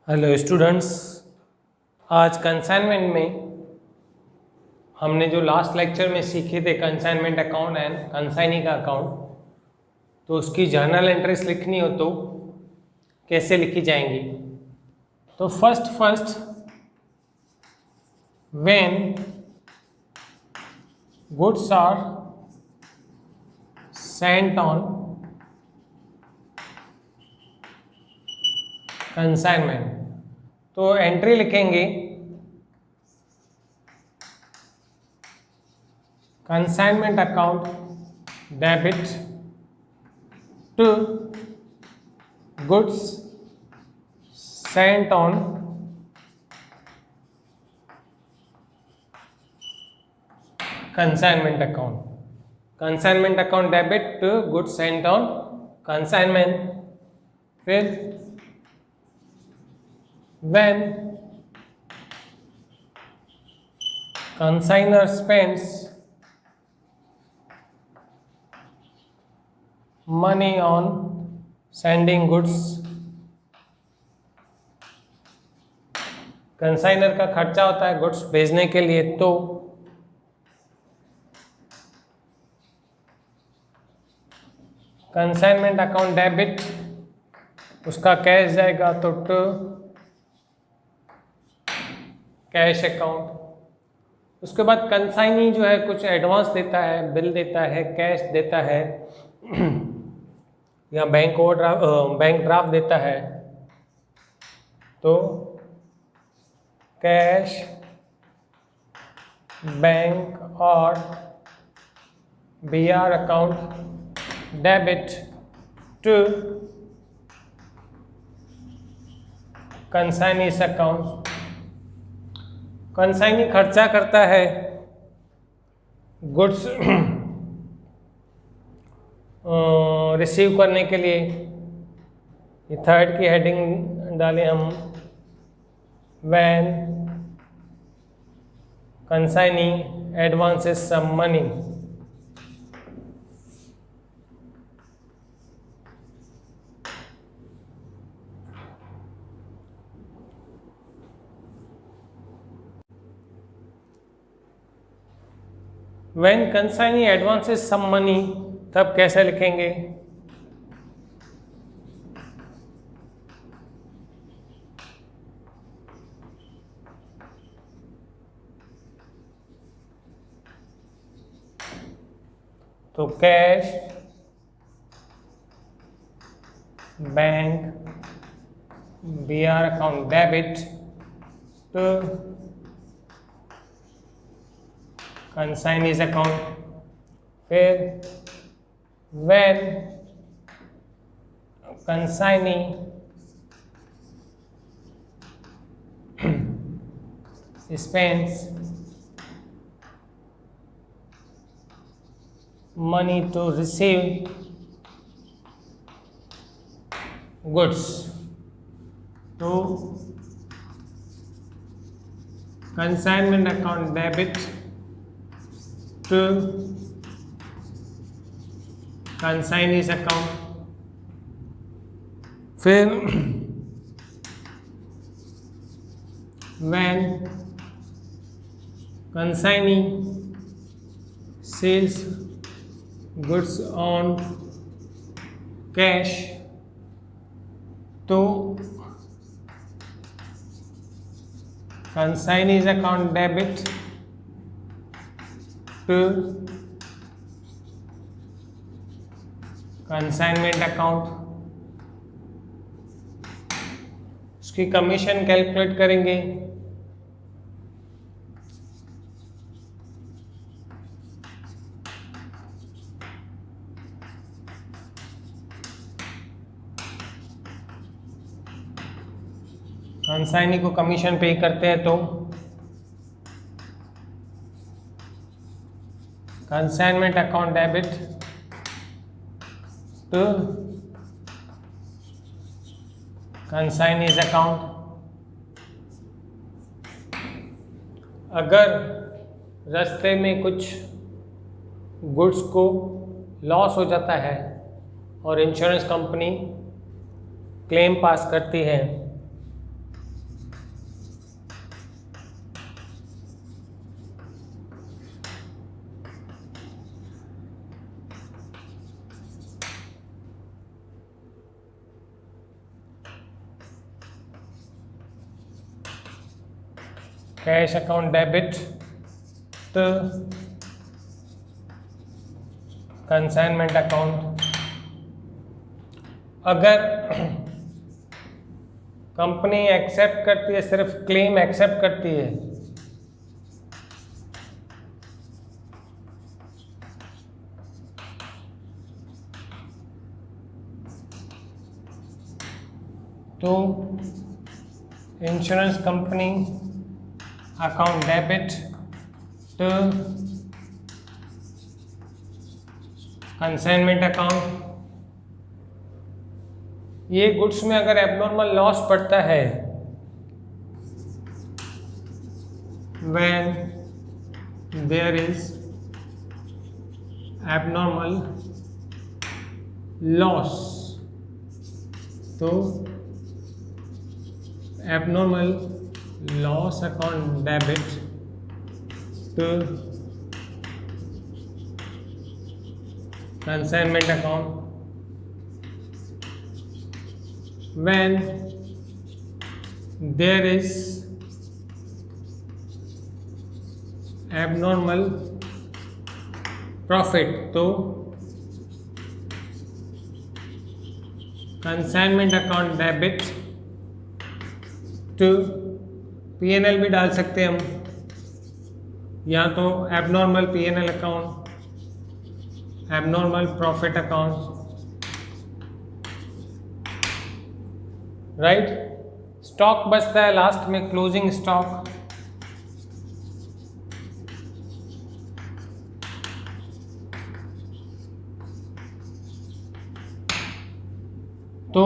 Hello students. आज consignment में हमने जो लास्ट लेक्चर में सीखे थे कंसाइनमेंट अकाउंट एंड कंसाइनी का अकाउंट, तो उसकी जर्नल एंट्रीज लिखनी हो तो कैसे लिखी जाएंगी। तो first when goods are sent on consignment, तो एंट्री लिखेंगे consignment account debit to goods sent on consignment account. Consignment account debit to goods sent on consignment. फिर when consignor spends money on sending goods, consignor का खर्चा होता है goods भेजने के लिए, तो कंसाइनमेंट अकाउंट डेबिट उसका कैश जाएगा तो टू कैश अकाउंट। उसके बाद कंसाइनी जो है कुछ एडवांस देता है, बिल देता है, कैश देता है या बैंक ड्राफ्ट देता है, तो कैश, बैंक और BR account debit to consignee's account. Consignee खर्चा करता है गुड्स रिसीव करने के लिए। ये थर्ड की हेडिंग डालें हम, when consignee advances some money. When consignee advances some money, तब कैसे लिखेंगे? तो cash, bank, BR account debit to consignee's account. फिर when consignee spends money to receive goods to consignment account debit to consignees account। फिर when consignee sells goods on cash, तो consignees account debit to consignment account। उसकी commission calculate करेंगे। Consignee को commission pay करते हैं तो consignment account debit to consignee's account. अगर रास्ते में कुछ गुड्स को लॉस हो जाता है और इंश्योरेंस कंपनी क्लेम पास करती है cash account debit to consignment account. अगर कंपनी एक्सेप्ट करती है, सिर्फ क्लेम एक्सेप्ट करती है, तो insurance company account debit to consignment account. ये गुड्स में अगर एबनॉर्मल लॉस पड़ता है, when there is abnormal loss, तो abnormal loss account debit to consignment account. When there is abnormal profit, तो consignment account debit to PNL भी डाल सकते हैं हम, या तो abnormal PNL account, abnormal profit account, right. Stock बचता है लास्ट में, क्लोजिंग स्टॉक। तो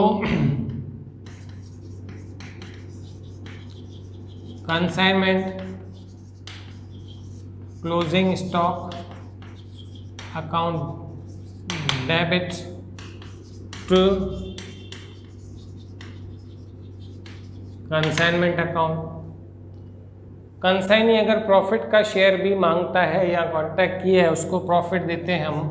consignment closing stock account debit to consignment account. Consignee अगर प्रॉफिट का शेयर भी मांगता है या कॉन्टैक्ट किया है, उसको प्रॉफिट देते हैं हम,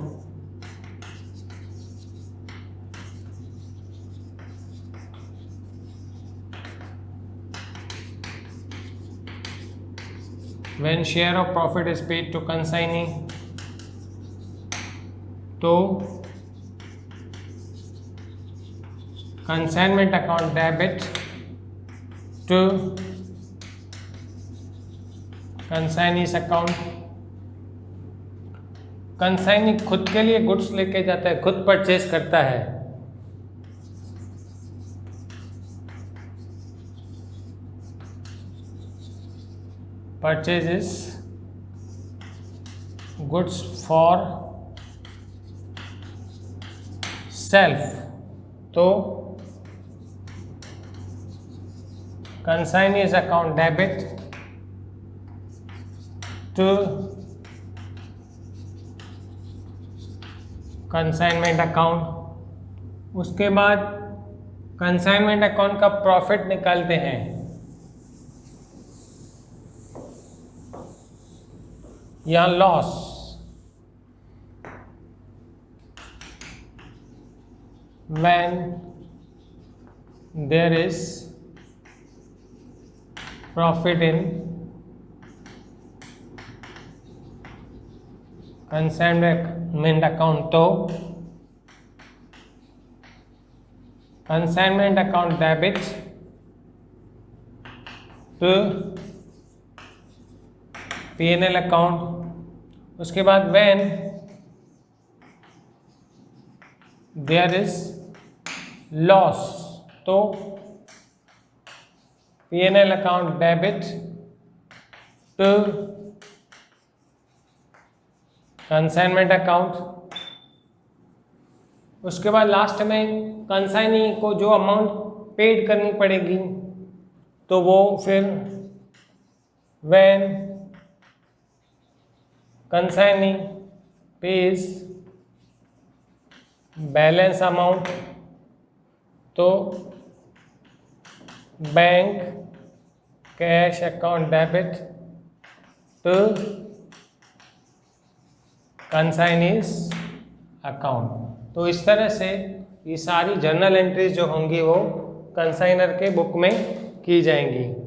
when share of profit is paid to consignee, तो consignment account debit to consignee's account. Consignee खुद के लिए गुड्स लेके जाता है, खुद परचेज करता है, परचेजेस गुड्स फॉर सेल्फ, तो consignee's account debit to consignment account. उसके बाद कंसाइनमेंट अकाउंट का प्रॉफिट निकालते हैं, या loss, when there is profit in consignment account, तो consignment account debit to PNL account. उसके बाद व्हेन देयर इज लॉस, तो PNL account debit to consignment account. उसके बाद लास्ट में कंसाइनी को जो अमाउंट पेड करनी पड़ेगी, तो वो फिर when consignee pays balance amount, तो bank cash account debit to consignee's account. तो इस तरह से ये सारी जर्नल एंट्रीज जो होंगी वो कंसाइनर के बुक में की जाएंगी।